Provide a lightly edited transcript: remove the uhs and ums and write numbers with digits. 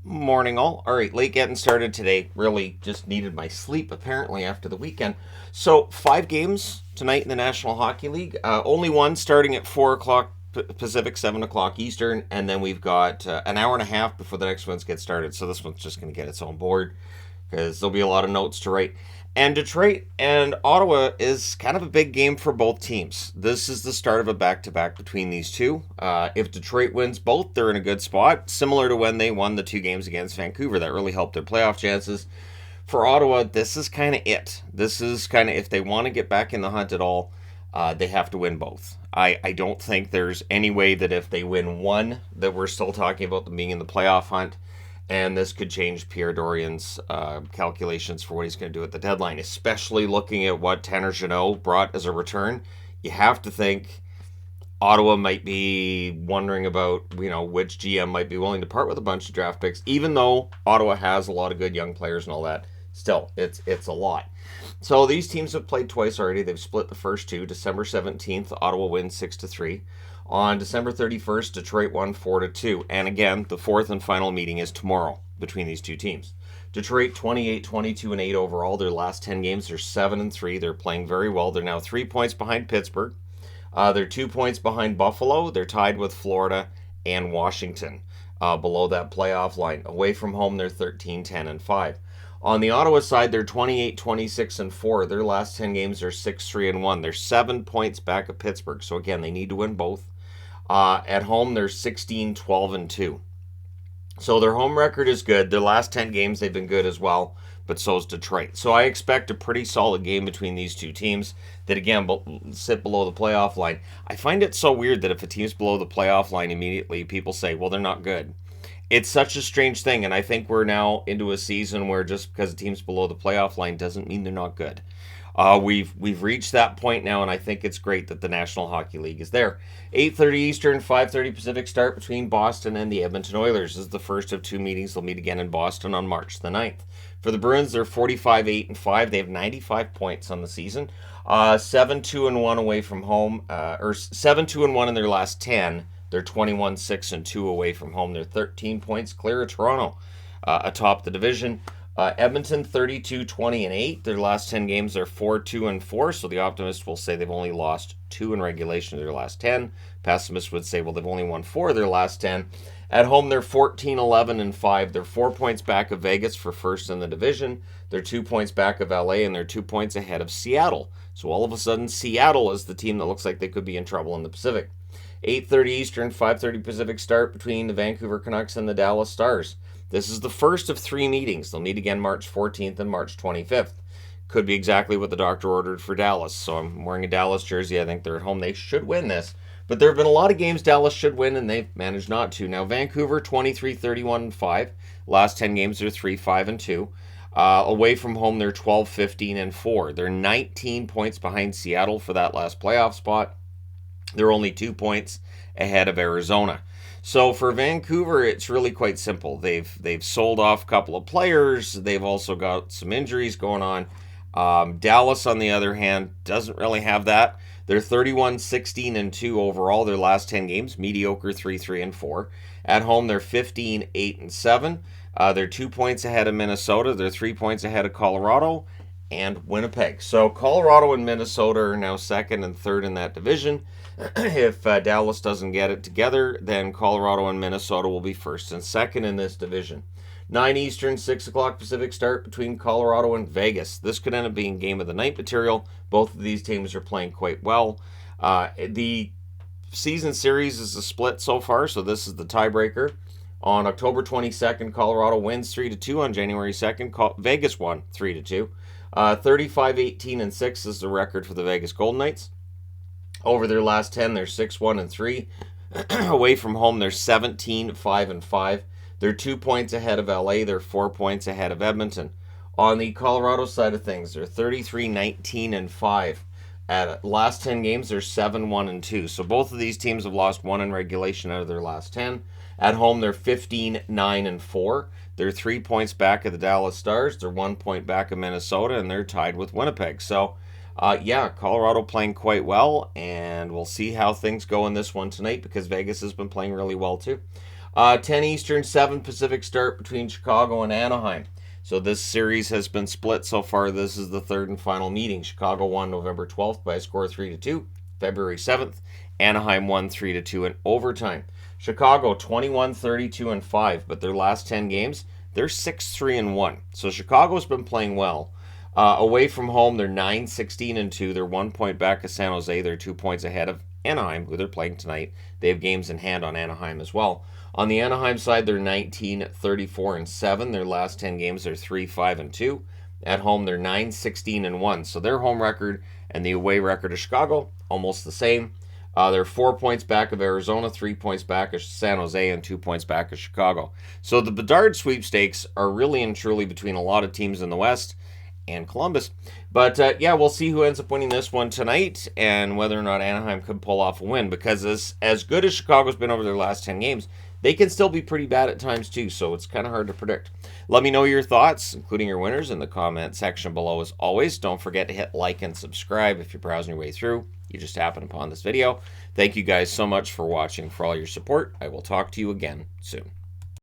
Morning, all. All right, late getting started today. Really just needed my sleep, apparently, after the weekend. So, 5 games tonight in the National Hockey League. Only one starting at 4 o'clock Pacific, 7 o'clock Eastern, and then we've got an hour and a half before the next ones get started. So, this one's just going to get its own board because there'll be a lot of notes to write. And Detroit and Ottawa is kind of a big game for both teams. This is the start of a back-to-back between these two. If Detroit wins both, they're in a good spot, similar to when they won the 2 games against Vancouver. That really helped their playoff chances. For Ottawa, this is kind of it. This is kind of, if they want to get back in the hunt at all, they have to win both. I don't think there's any way that if they win one, that we're still talking about them being in the playoff hunt. And this could change Pierre Dorian's calculations for what he's going to do at the deadline, especially looking at what Tanner Jeannot brought as a return. You have to think Ottawa might be wondering about, which GM might be willing to part with a bunch of draft picks, even though Ottawa has a lot of good young players and all that. Still, it's a lot. So these teams have played twice already. They've split the first two. December 17th, Ottawa wins 6-3. On December 31st, Detroit won 4-2. And again, the fourth and final meeting is tomorrow between these two teams. Detroit 28, 22, and 8 overall. Their last 10 games, they're 7-3. They're playing very well. They're now 3 points behind Pittsburgh. They're 2 points behind Buffalo. They're tied with Florida and Washington below that playoff line. Away from home, they're 13, 10, and 5. On the Ottawa side, they're 28, 26, and 4. Their last 10 games are 6, 3, and 1. They're 7 points back of Pittsburgh. So again, they need to win both. At home, they're 16, 12, and 2. So their home record is good. Their last 10 games, they've been good as well, but so is Detroit. So I expect a pretty solid game between these two teams that, again, sit below the playoff line. I find it so weird that if a team's below the playoff line immediately, people say, well, they're not good. It's such a strange thing, and I think we're now into a season where just because a team's below the playoff line doesn't mean they're not good. We've reached that point now, and I think it's great that the National Hockey League is there. 8:30 Eastern, 5:30 Pacific start between Boston and the Edmonton Oilers. This is the first of 2 meetings. They'll meet again in Boston on March the 9th. For the Bruins, they're 45, 8, and 5. They have 95 points on the season. 7, 2, and 1 away from home, or 7, 2, and 1 in their last 10. They're 21, 6, and 2 away from home. They're 13 points clear of Toronto atop the division. Edmonton 32, 20, and 8. Their last 10 games are 4, 2, and 4. So the optimist will say they've only lost 2 in regulation of their last 10. Pessimist would say, well, they've only won 4 of their last 10. At home, they're 14, 11, and 5. They're 4 points back of Vegas for first in the division. They're 2 points back of LA, and they're 2 points ahead of Seattle. So all of a sudden, Seattle is the team that looks like they could be in trouble in the Pacific. 8:30 Eastern, 5:30 Pacific start between the Vancouver Canucks and the Dallas Stars. This is the first of 3 meetings. They'll meet again March 14th and March 25th. Could be exactly what the doctor ordered for Dallas. So I'm wearing a Dallas jersey. I think they're at home. They should win this. But there have been a lot of games Dallas should win, and they've managed not to. Now, Vancouver, 23, 31, and 5. Last 10 games, they're 3, 5, and 2. Away from home, they're 12, 15, and 4. They're 19 points behind Seattle for that last playoff spot. They're only 2 points ahead of Arizona. So for Vancouver, it's really quite simple. They've sold off a couple of players. They've also got some injuries going on. Dallas, on the other hand, doesn't really have that. They're 31, 16, and 2 overall. Their last 10 games, mediocre 3, 3, and 4. At home, they're 15, 8, and 7. They're 2 points ahead of Minnesota. They're 3 points ahead of Colorado and Winnipeg. So Colorado and Minnesota are now second and third in that division. If Dallas doesn't get it together, then Colorado and Minnesota will be first and second in this division. 9 Eastern, 6 o'clock Pacific start between Colorado and Vegas. This could end up being game of the night material. Both of these teams are playing quite well. The season series is a split so far, so this is the tiebreaker. On October 22nd, Colorado wins 3-2. On January 2nd, Vegas won 3-2. 35, 18, and 6 is the record for the Vegas Golden Knights. Over their last 10, they're 6, 1, and 3. Away from home, they're 17, 5, and 5. They're 2 points ahead of LA. They're 4 points ahead of Edmonton. On the Colorado side of things, they're 33, 19, and 5. At last 10 games, they're 7, 1, and 2. So both of these teams have lost 1 in regulation out of their last 10. At home, they're 15, 9, and 4. They're 3 points back of the Dallas Stars. They're 1 point back of Minnesota, and they're tied with Winnipeg. So, Colorado playing quite well, and we'll see how things go in this one tonight because Vegas has been playing really well too. 10 Eastern, 7 Pacific start between Chicago and Anaheim. So this series has been split so far. This is the third and final meeting. Chicago won November 12th by a score of 3-2. February 7th, Anaheim won 3-2 in overtime. Chicago 21-32-5, but their last 10 games, they're 6-3-1. So Chicago's been playing well. Away from home, they're 9-16-2. They're 1 point back of San Jose. They're 2 points ahead of Anaheim, who they're playing tonight. They have games in hand on Anaheim as well. On the Anaheim side, they're 19-34-7. Their last 10 games, they're 3-5-2. At home, they're 9-16-1. So their home record and the away record of Chicago, almost the same. They're 4 points back of Arizona, 3 points back of San Jose, and 2 points back of Chicago. So the Bedard sweepstakes are really and truly between a lot of teams in the West and Columbus. But we'll see who ends up winning this one tonight and whether or not Anaheim could pull off a win, because as good as Chicago's been over their last 10 games, they can still be pretty bad at times too, so it's kind of hard to predict. Let me know your thoughts, including your winners, in the comment section below as always. Don't forget to hit like and subscribe if you're browsing your way through. You just happened upon this video. Thank you guys so much for watching, for all your support. I will talk to you again soon.